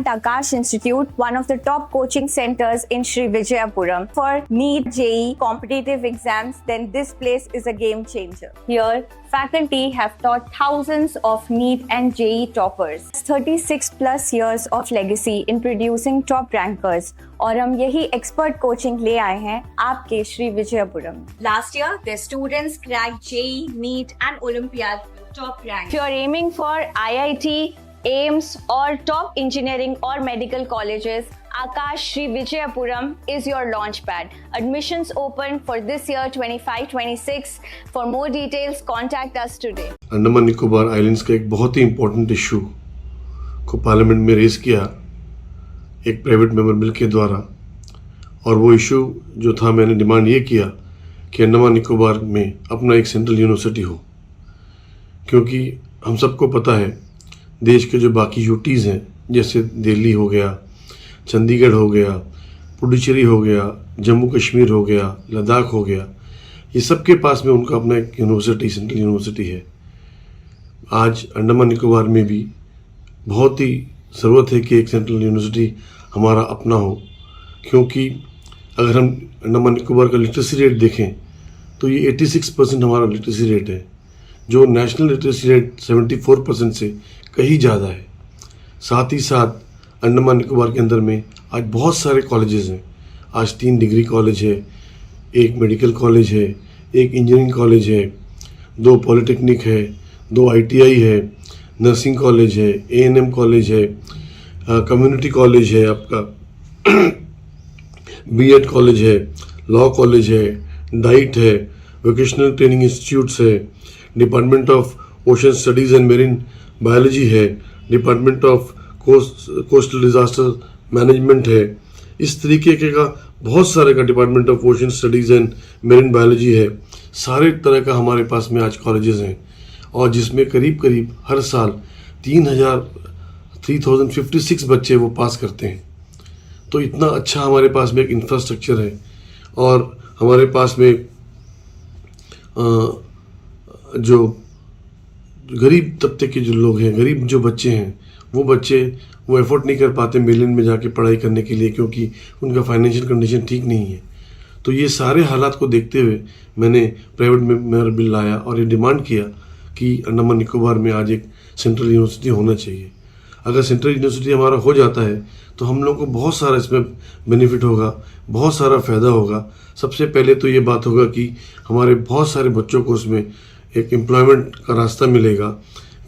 Akash Institute, one of the top coaching centers in Sri Vijayapuram for NEET JEE competitive exams, then this place is a game changer. Here, faculty have taught thousands of NEET and JEE toppers. 36 plus years of legacy in producing top rankers. और हम यही expert coaching ले आए हैं आपके Shri Vijayapuram. Last year, their students cracked JEE, NEET and Olympiad top rank. If you are aiming for IIT, AIIMS or top engineering or medical colleges, Akash Sri Vijayapuram is your launchpad. Admissions open for this year 25-26. For more details, contact us today. Andaman Nicobar islands का एक बहुत ही important issue को parliament में raise किया एक private member bill के द्वारा, और वो इशू जो था, मैंने डिमांड ये किया कि अंडमान निकोबार में अपना एक सेंट्रल यूनिवर्सिटी हो, क्योंकि हम सबको पता है देश के जो बाकी यूटीज़ हैं, जैसे दिल्ली हो गया, चंडीगढ़ हो गया, पुडुचेरी हो गया, जम्मू कश्मीर हो गया, लद्दाख हो गया, ये सब के पास में उनका अपना एक यूनिवर्सिटी, सेंट्रल यूनिवर्सिटी है। आज अंडमान निकोबार में भी बहुत ही ज़रूरत है कि एक सेंट्रल यूनिवर्सिटी हमारा अपना हो, क्योंकि अगर हम अंडमान निकोबार का लिटरेसी रेट देखें तो ये 86% हमारा लिटरेसी रेट है, जो नेशनल लिटरेसी रेट 74% से कहीं ज़्यादा है। साथ ही साथ अंडमान निकोबार के अंदर में आज बहुत सारे कॉलेजेस हैं। आज 3 डिग्री कॉलेज है, एक मेडिकल कॉलेज है, एक इंजीनियरिंग कॉलेज है, 2 पॉलिटेक्निक है, 2 ITI है, नर्सिंग कॉलेज है, A&M कॉलेज है, कम्युनिटी कॉलेज है, आपका B.Ed कॉलेज है, लॉ कॉलेज है, डाइट है, वोकेशनल ट्रेनिंग इंस्टीट्यूट्स है, department of ocean studies and marine biology है, department of coastal disaster management है। इस तरीके के का बहुत सारे का department of ocean studies and marine biology है। सारे तरह का हमारे पास में आज कॉलेजेस हैं, और जिसमें करीब करीब हर साल 3056 बच्चे वो पास करते हैं। तो इतना अच्छा हमारे पास में एक इंफ्रास्ट्रक्चर है, और हमारे पास में जो गरीब तबके के जो लोग हैं, गरीब जो बच्चे हैं, वो एफोर्ड नहीं कर पाते मेलैंड में जाके पढ़ाई करने के लिए, क्योंकि उनका फाइनेंशियल कंडीशन ठीक नहीं है। तो ये सारे हालात को देखते हुए मैंने प्राइवेट मेंबर बिल लाया और ये डिमांड किया कि अंडमान निकोबार में आज एक सेंट्रल यूनिवर्सिटी होना चाहिए। अगर सेंट्रल यूनिवर्सिटी हमारा हो जाता है तो हम लोग को बहुत सारा इसमें बेनिफिट होगा, बहुत सारा फ़ायदा होगा। सबसे पहले तो ये बात होगा कि हमारे बहुत सारे बच्चों को उसमें एक एम्प्लॉयमेंट का रास्ता मिलेगा,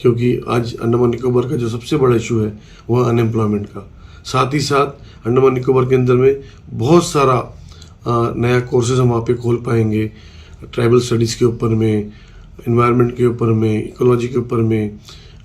क्योंकि आज अंडमान निकोबार का जो सबसे बड़ा इशू है वह अनएम्प्लॉयमेंट का। साथ ही साथ अंडमान निकोबार के अंदर में बहुत सारा नया कोर्सेज हम वहाँ पे खोल पाएंगे, ट्राइबल स्टडीज़ के ऊपर में, इन्वायरमेंट के ऊपर में, इकोलॉजी के ऊपर में,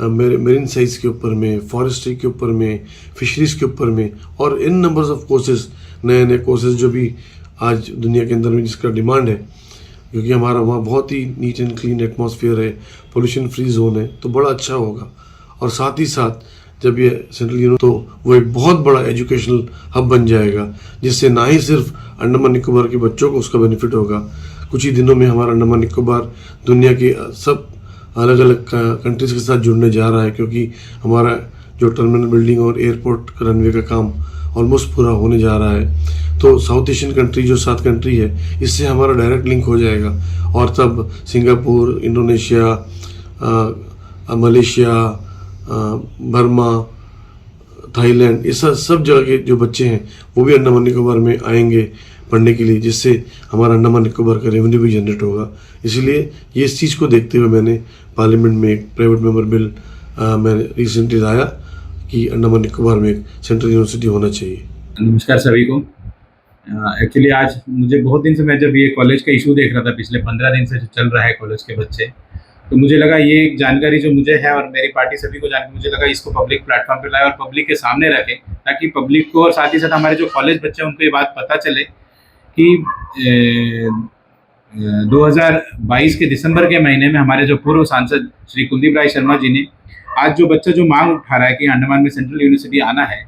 मेरीन साइंस के ऊपर में, फॉरेस्ट्री के ऊपर में, फिशरीज़ के ऊपर में, और इन नंबर्स ऑफ कोर्सेज, नए नए कोर्सेज जो भी आज दुनिया के अंदर में जिसका डिमांड है, क्योंकि हमारा वहाँ बहुत ही नीट एंड क्लीन एटमॉस्फेयर है, पोल्यूशन फ्री जोन है, तो बड़ा अच्छा होगा। और साथ ही साथ जब ये सेंट्रल यूनिवर्सिटी तो वो एक बहुत बड़ा एजुकेशनल हब बन जाएगा, जिससे ना ही सिर्फ अंडमान निकोबार के बच्चों को उसका बेनिफिट होगा। कुछ ही दिनों में हमारा अंडमान निकोबार दुनिया के सब अलग अलग कंट्रीज़ के साथ जुड़ने जा रहा है, क्योंकि हमारा जो टर्मिनल बिल्डिंग और एयरपोर्ट रनवे का काम ऑलमोस्ट पूरा होने जा रहा है। तो साउथ एशियन कंट्री जो 7 कंट्री है, इससे हमारा डायरेक्ट लिंक हो जाएगा, और तब Singapore, Indonesia, Malaysia, Burma, Thailand, ये सब जगह के जो बच्चे हैं वो भी अंडमान निकोबार में आएंगे पढ़ने के लिए, जिससे हमारा अंडमान निकोबार का रेवेन्यू भी जनरेट होगा। इसीलिए ये इस चीज़ को देखते हुए मैंने पार्लियामेंट में एक प्राइवेट मेंबर बिल मैंने रिसेंटली लाया कि अंडमान निकोबार में एक सेंट्रल यूनिवर्सिटी होना चाहिए। नमस्कार सभी को। एक्चुअली आज मुझे बहुत दिन से, मैं जब ये कॉलेज का इशू देख रहा था, पिछले 15 दिन से जो चल रहा है कॉलेज के बच्चे, तो मुझे लगा ये एक जानकारी जो मुझे है और मेरी पार्टी सभी को जानकारी, मुझे लगा इसको पब्लिक प्लेटफॉर्म पे लाए और पब्लिक के सामने रखें, ताकि पब्लिक को और साथ ही साथ हमारे जो कॉलेज बच्चे हैं उनको ये बात पता चले कि 2022 के दिसंबर के महीने में हमारे जो पूर्व सांसद श्री कुलदीप राय शर्मा जी ने आज जो बच्चा जो मांग उठा रहा है कि अंडमान में सेंट्रल यूनिवर्सिटी आना है,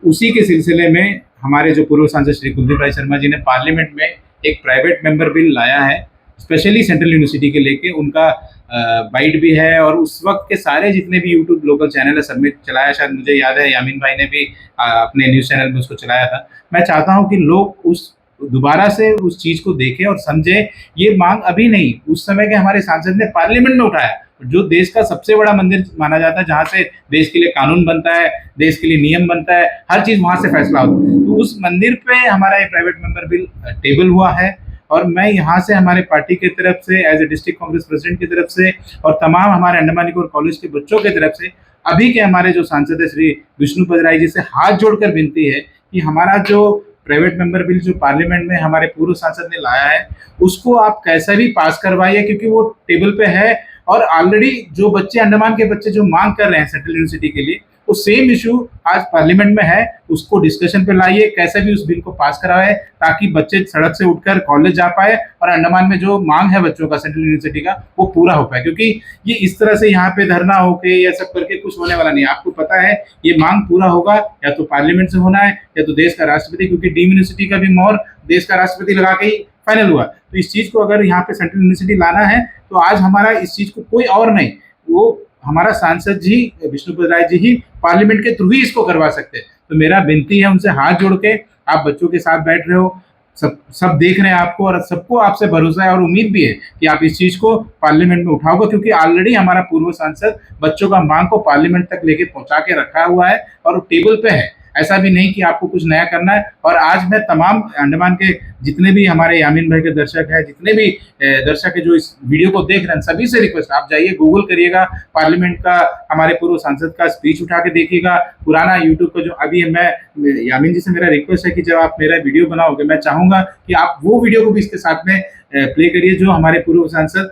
उसी के सिलसिले में हमारे जो पूर्व सांसद श्री कुलदीप राय शर्मा जी ने पार्लियामेंट में एक प्राइवेट मेंबर बिल लाया है, स्पेशली सेंट्रल यूनिवर्सिटी के लेके। उनका बाइट भी है, और उस वक्त के सारे जितने भी यूट्यूब लोकल चैनल है सब में चलाया। शायद मुझे याद है यामीन भाई ने भी अपने न्यूज़ चैनल में उसको चलाया था। मैं चाहता हूँ कि लोग उस दोबारा से उस चीज़ को देखें और समझें। ये मांग अभी नहीं, उस समय के हमारे सांसद ने पार्लियामेंट में उठाया, जो देश का सबसे बड़ा मंदिर माना जाता है, जहाँ से देश के लिए कानून बनता है, देश के लिए नियम बनता है, हर चीज़ वहाँ से फैसला होता है। तो उस मंदिर पे हमारा ये प्राइवेट मेंबर बिल टेबल हुआ है, और मैं यहाँ से हमारे पार्टी की तरफ से as a district Congress president की तरफ से और तमाम हमारे अंडमान निकोबार कॉलेज के बच्चों की तरफ से अभी के हमारे जो सांसद है श्री विष्णुपद राय जी से हाथ जोड़कर विनती है कि हमारा जो प्राइवेट मेंबर बिल जो पार्लियामेंट में हमारे पूर्व सांसद ने लाया है उसको आप कैसे भी पास करवाइए, क्योंकि वो टेबल पे है। और ऑलरेडी जो बच्चे अंडमान के बच्चे जो मांग कर रहे हैं सेंट्रल यूनिवर्सिटी के लिए, वो सेम इशू आज पार्लियामेंट में है, उसको डिस्कशन पे लाइए, कैसे भी उस बिल को पास कराए ताकि बच्चे सड़क से उठकर कॉलेज जा पाए और अंडमान में जो मांग है बच्चों का सेंट्रल यूनिवर्सिटी का वो पूरा हो पाए। क्योंकि ये इस तरह से यहाँ पे धरना होके या सब करके कुछ होने वाला नहीं है। आपको पता है ये मांग पूरा होगा या तो पार्लियामेंट से होना है या तो देश का राष्ट्रपति, क्योंकि डीम यूनिवर्सिटी का भी मोहर देश का राष्ट्रपति लगा के ही फाइनल हुआ। तो इस चीज को अगर यहाँ पे सेंट्रल यूनिवर्सिटी लाना है तो आज हमारा इस चीज को कोई और नहीं, वो हमारा सांसद जी विष्णुपद राय जी ही पार्लियामेंट के थ्रू ही इसको करवा सकते हैं। तो मेरा विनती है उनसे हाथ जोड़ के, आप बच्चों के साथ बैठ रहे हो, सब देख रहे हैं आपको, और सबको आपसे भरोसा है और उम्मीद भी है कि आप इस चीज को पार्लियामेंट में उठाओगे, क्योंकि ऑलरेडी हमारा पूर्व सांसद बच्चों का मांग को पार्लियामेंट तक लेके पहुंचा के रखा हुआ है और टेबल पे है। ऐसा भी नहीं कि आपको कुछ नया करना है। और आज मैं तमाम अंडमान के जितने भी हमारे यामीन भाई के दर्शक हैं, जितने भी दर्शक है जो इस वीडियो को देख रहे हैं, सभी से रिक्वेस्ट, आप जाइए गूगल करिएगा, पार्लियामेंट का हमारे पूर्व सांसद का स्पीच उठा के देखिएगा, पुराना यूट्यूब का जो अभी है। मैं यामीन जी से मेरा रिक्वेस्ट है कि जब आप मेरा वीडियो बनाओगे, मैं चाहूंगा कि आप वो वीडियो को भी इसके साथ में प्ले करिए जो हमारे पूर्व सांसद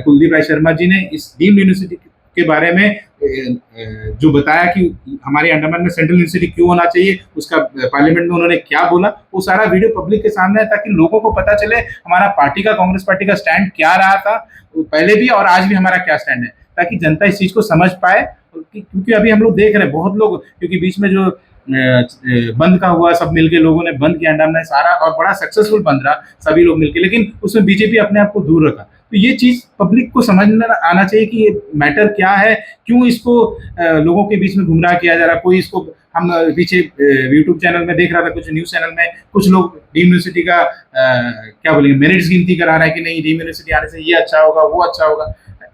कुलदीप राय शर्मा जी ने इस डीम्ड यूनिवर्सिटी के बारे में जो बताया कि हमारे अंडमान में सेंट्रल यूनिवर्सिटी क्यों होना चाहिए, उसका पार्लियामेंट में उन्होंने क्या बोला, वो सारा वीडियो पब्लिक के सामने है, ताकि लोगों को पता चले हमारा पार्टी का, कांग्रेस पार्टी का स्टैंड क्या रहा था पहले भी और आज भी हमारा क्या स्टैंड है, ताकि जनता इस चीज को समझ पाए। क्योंकि अभी हम लोग देख रहे हैं बहुत लोग, क्योंकि बीच में जो बंद का हुआ, सब मिलके लोगों ने बंद किया अंडमान में सारा, और बड़ा सक्सेसफुल बंद रहा सभी लोग मिलके, लेकिन उसमें बीजेपी अपने आप को दूर रखा। तो ये चीज पब्लिक को समझना आना चाहिए कि ये मैटर क्या है, क्यों इसको लोगों के बीच में गुमराह किया जा रहा है। कोई इसको, हम पीछे यूट्यूब चैनल में देख रहा था, कुछ न्यूज चैनल में कुछ लोग डीम यूनिवर्सिटी का क्या बोलेंगे मेरिट्स गिनती करा रहा है कि नहीं डीम यूनिवर्सिटी आने से ये अच्छा होगा वो अच्छा होगा।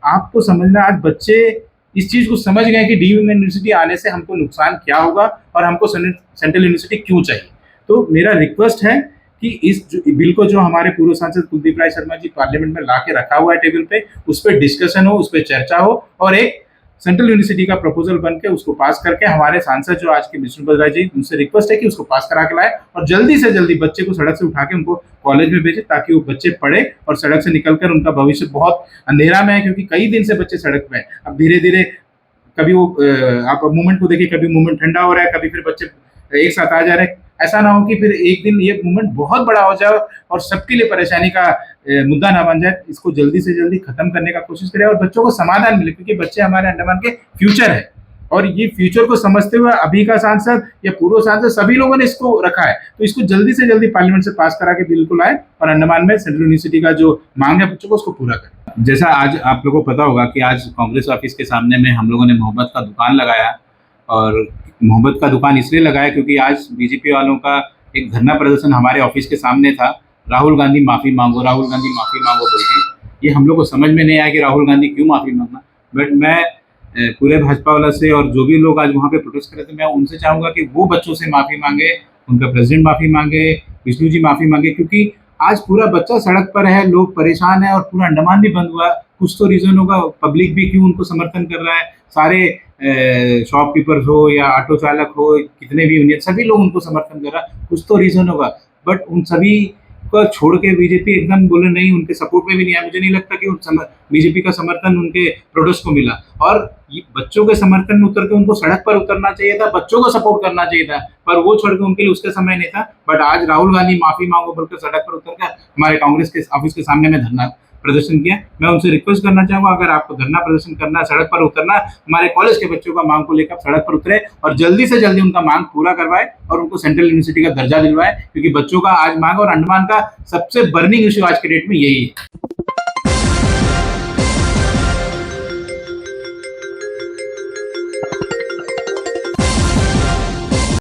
आपको समझना, आज बच्चे इस चीज को समझ गए कि डीम यूनिवर्सिटी आने से हमको नुकसान क्या होगा और हमको सेंट्रल यूनिवर्सिटी क्यों चाहिए। तो मेरा रिक्वेस्ट है कि इस बिल को जो हमारे पूर्व सांसद कुलदीप राय शर्मा जी पार्लियामेंट में ला के रखा हुआ है टेबल पे, उस पर डिस्कशन हो, उस पर चर्चा हो, और एक सेंट्रल यूनिवर्सिटी का प्रपोजल बन के उसको पास करके हमारे सांसद जो आज के विष्णुपद राय जी, उनसे रिक्वेस्ट है कि उसको पास करा के लाए और जल्दी से जल्दी बच्चे को सड़क से उठा के उनको कॉलेज में भेजे, ताकि वो बच्चे पढ़े और सड़क से निकलकर उनका भविष्य बहुत अंधेरा में है, क्योंकि कई दिन से बच्चे सड़क पे हैं। अब धीरे धीरे कभी वो आप मूवमेंट को देखिए, कभी मूवमेंट ठंडा हो रहा है, कभी फिर बच्चे एक साथ आ जा रहे हैं। ऐसा ना हो कि फिर एक दिन ये मूवमेंट बहुत बड़ा हो जाए और सबके लिए परेशानी का मुद्दा ना बन जाए। इसको जल्दी से जल्दी खत्म करने का कोशिश करें और बच्चों को समाधान मिले, क्योंकि बच्चे हमारे अंडमान के फ्यूचर है, और ये फ्यूचर को समझते हुए अभी का सांसद या पूर्व सांसद सभी लोगों ने इसको रखा है। तो इसको जल्दी से जल्दी पार्लियामेंट से पास करा के बिल्कुल आए और अंडमान में सेंट्रल यूनिवर्सिटी का जो मांग है बच्चों को, उसको पूरा करें। जैसा आज आप लोगों को पता होगा कि आज कांग्रेस ऑफिस के सामने में हम लोगों ने मोहब्बत का दुकान लगाया, और मोहब्बत का दुकान इसलिए लगाया क्योंकि आज बीजेपी वालों का एक धरना प्रदर्शन हमारे ऑफिस के सामने था, राहुल गांधी माफ़ी मांगो, राहुल गांधी माफ़ी मांगो बोल के। ये हम लोग को समझ में नहीं आया कि राहुल गांधी क्यों माफ़ी मांगना, बट मैं पूरे भाजपा वाला से और जो भी लोग आज वहाँ पे प्रोटेस्ट कर रहे थे, मैं उनसे चाहूँगा कि वो बच्चों से माफ़ी मांगे, उनका प्रेसिडेंट माफ़ी मांगे, विष्णु जी माफ़ी मांगे, क्योंकि आज पूरा बच्चा सड़क पर है, लोग परेशान है और पूरा अंडमान भी बंद हुआ। कुछ तो रीज़न होगा, पब्लिक भी क्यों उनको समर्थन कर रहा है, सारे शॉपकीपर्स हो या ऑटो चालक हो, कितने भी यूनियन, सभी लोग उनको समर्थन कर रहा है, कुछ तो रीज़न होगा। बट उन सभी को छोड़ के बीजेपी एकदम बोले नहीं, उनके सपोर्ट में भी नहीं आया। मुझे नहीं लगता कि बीजेपी का समर्थन उनके प्रोटेस्ट को मिला, और बच्चों के समर्थन में उतर के उनको सड़क पर उतरना चाहिए था, बच्चों को सपोर्ट करना चाहिए था, पर वो छोड़ के उनके लिए उसका समय नहीं था। बट आज राहुल गांधी माफ़ी मांगो बोलकर सड़क पर उतर कर हमारे कांग्रेस के ऑफिस के सामने में धरना प्रदर्शन किया। मैं उनसे रिक्वेस्ट करना चाहूँगा, अगर आपको धरना प्रदर्शन करना है, सड़क पर उतरना, हमारे कॉलेज के बच्चों का मांग को लेकर सड़क पर उतरे और जल्दी से जल्दी उनका मांग पूरा करवाए और उनको सेंट्रल यूनिवर्सिटी का दर्जा दिलवाए, क्योंकि बच्चों का आज मांग और अंडमान का सबसे बर्निंग इश्यू आज के डेट में यही है।